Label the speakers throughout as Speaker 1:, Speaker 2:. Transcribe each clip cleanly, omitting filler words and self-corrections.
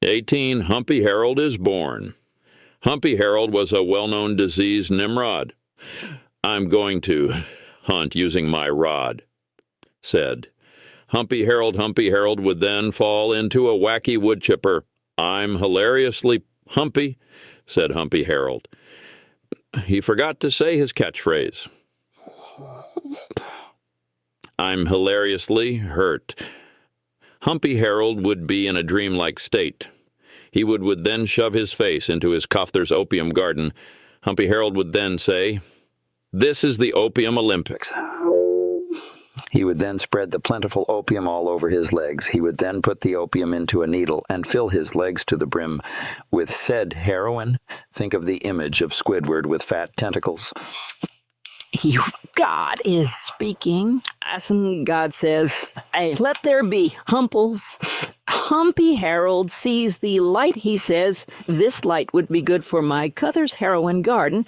Speaker 1: 18. Humpy Harold is born. Humpy Harold was a well-known disease Nimrod. I'm going to hunt using my rod, said. Humpy Harold would then fall into a wacky wood chipper. I'm hilariously humpy, said Humpy Harold. He forgot to say his catchphrase. I'm hilariously hurt. Humpy Harold would be in a dreamlike state. He would then shove his face into his Kafthir's opium garden. Humpy Harold would then say, "This is the Opium Olympics." He would then spread the plentiful opium all over his legs. He would then put the opium into a needle and fill his legs to the brim with said heroin. Think of the image of Squidward with fat tentacles.
Speaker 2: God is speaking. And God says, "Hey, let there be humples." Humpy Harold sees the light. He says, "This light would be good for my Cuther's heroin garden.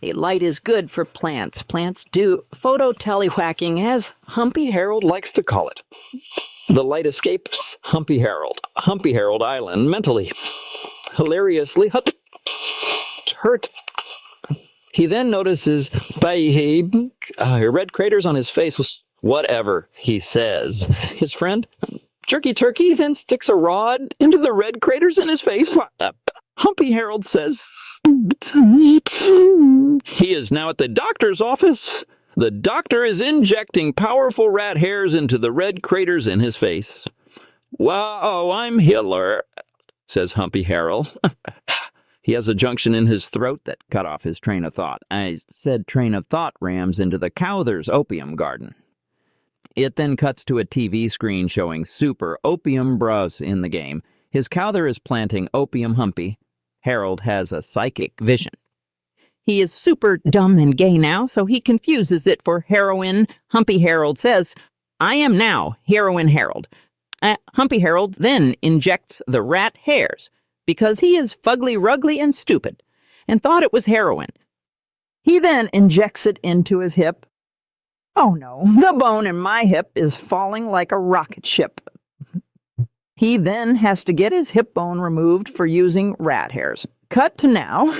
Speaker 2: A light is good for plants. Plants do phototellywhacking, as Humpy Harold likes to call it." The light escapes Humpy Harold Island, mentally, hilariously hurt. He then notices red craters on his face. Whatever, he says. His friend, Jerky Turkey, then sticks a rod into the red craters in his face. Humpy Harold says he is now at the doctor's office. The doctor is injecting powerful rat hairs into the red craters in his face. "Wow, I'm Hitler," says Humpy Harold. He has a junction in his throat that cut off his train of thought. I said train of thought rams into the Cowther's opium garden. It then cuts to a TV screen showing Super Opium Bros in the game. His Cowther is planting opium. Humpy Harold has a psychic vision. He is super dumb and gay now, so he confuses it for heroin. Humpy Harold says, "I am now Heroin Harold." Humpy Harold then injects the rat hairs, because he is fugly, rugly, and stupid, and thought it was heroin. He then injects it into his hip. Oh no, the bone in my hip is falling like a rocket ship. He then has to get his hip bone removed for using rat hairs. Cut to now.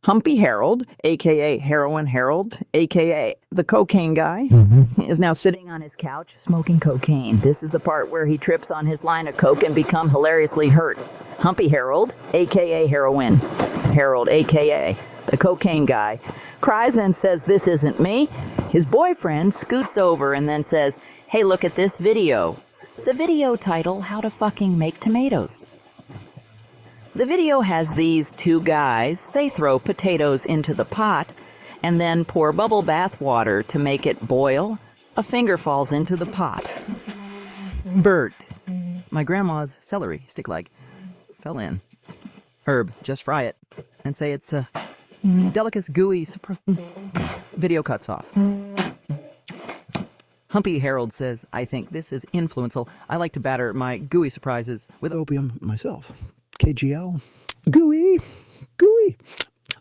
Speaker 2: Humpy Harold, a.k.a. Heroin Harold, a.k.a. the cocaine guy, is now sitting on his couch smoking cocaine. This is the part where he trips on his line of coke and becomes hilariously hurt. Humpy Harold, a.k.a. Heroin Harold, a.k.a. the cocaine guy, cries and says, "This isn't me." His boyfriend scoots over and then says, "Hey, look at this video." The video title, "How to Fucking Make Tomatoes." The video has these two guys. They throw potatoes into the pot and then pour bubble bath water to make it boil. A finger falls into the pot. Bird. My grandma's celery stick leg fell in. Herb, just fry it and say it's a delicate, gooey. Video cuts off. Humpy Harold says, "I think this is influential. I like to batter my gooey surprises with opium myself." KGL. Gooey.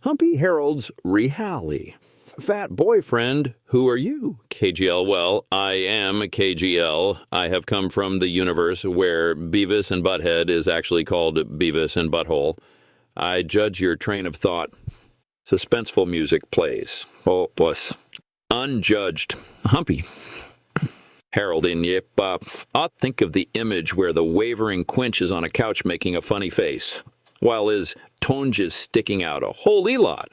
Speaker 2: Humpy Harold's Rehally. Fat boyfriend, who are you? KGL. Well, I am KGL. I have come from the universe where Beavis and Butthead is actually called Beavis and Butthole. I judge your train of thought. Suspenseful music plays. Oh, puss. Unjudged. Humpy Harold in yip. Think of the image where the wavering Quinch is on a couch making a funny face, while his tongue is sticking out a whole lot.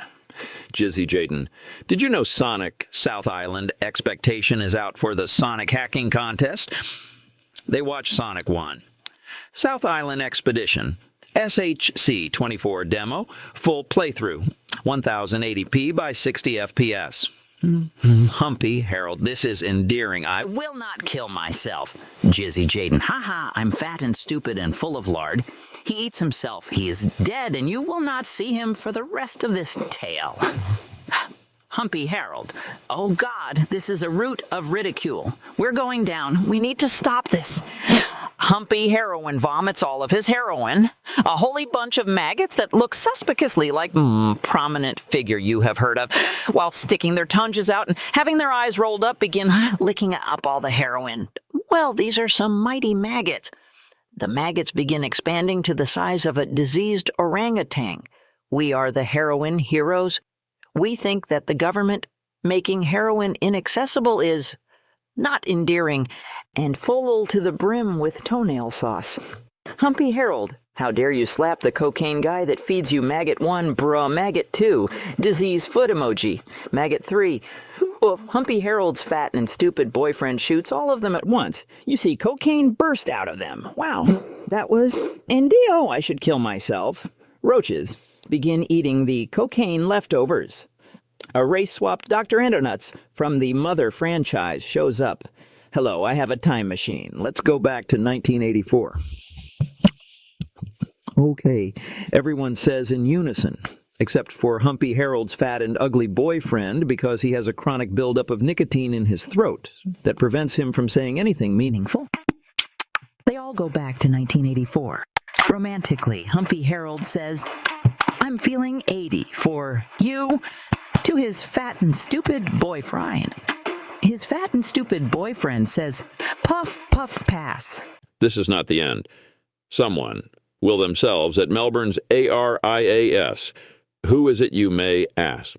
Speaker 2: Jizzy Jaden, did you know Sonic South Island Expectation is out for the Sonic Hacking Contest? They watch Sonic 1. South Island Expedition. SHC 24 demo. Full playthrough. 1080p by 60 FPS. Humpy Harold, this is endearing. I will not kill myself. Jizzy Jaden, haha, I'm fat and stupid and full of lard. He eats himself. He is dead, and you will not see him for the rest of this tale. Humpy Harold, oh God, this is a root of ridicule. We're going down. We need to stop this. Humpy Heroin vomits all of his heroin. A holy bunch of maggots that look suspiciously like prominent figure you have heard of, while sticking their tongues out and having their eyes rolled up, begin licking up all the heroin. Well, these are some mighty maggots. The maggots begin expanding to the size of a diseased orangutan. We are the heroin heroes. We think that the government making heroin inaccessible is not endearing and full to the brim with toenail sauce. Humpy Harold, how dare you slap the cocaine guy that feeds you maggot 1, bruh, maggot 2, disease foot emoji, maggot 3. Oof, Humpy Harold's fat and stupid boyfriend shoots all of them at once. You see cocaine burst out of them. Wow, that was Indio. I should kill myself. Roaches begin eating the cocaine leftovers. A race-swapped Dr. Endonuts from the Mother franchise shows up. Hello, I have a time machine. Let's go back to 1984. Okay, everyone says in unison, except for Humpy Harold's fat and ugly boyfriend because he has a chronic buildup of nicotine in his throat that prevents him from saying anything meaningful. They all go back to 1984. Romantically, Humpy Harold says, "I'm feeling 80 for you," to his fat and stupid boyfriend. His fat and stupid boyfriend says, "Puff, puff, pass."
Speaker 1: This is not the end. Someone will themselves at Melbourne's ARIAS. Who is it, you may ask?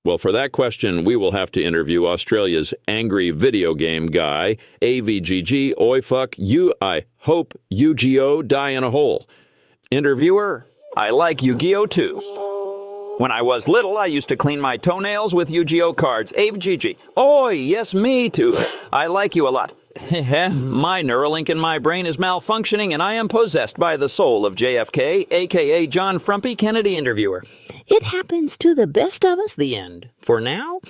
Speaker 1: Well, for that question, we will have to interview Australia's angry video game guy, AVGG, oi fuck, you, I hope, UGO, die in a hole. Interviewer, I like Yu-Gi-Oh too. When I was little, I used to clean my toenails with Yu-Gi-Oh cards. AVGG, oi, yes, me too. I like you a lot. My Neuralink in my brain is malfunctioning and I am possessed by the soul of JFK, a.k.a. John Frumpy Kennedy interviewer. It happens to the best of us, the end. For now,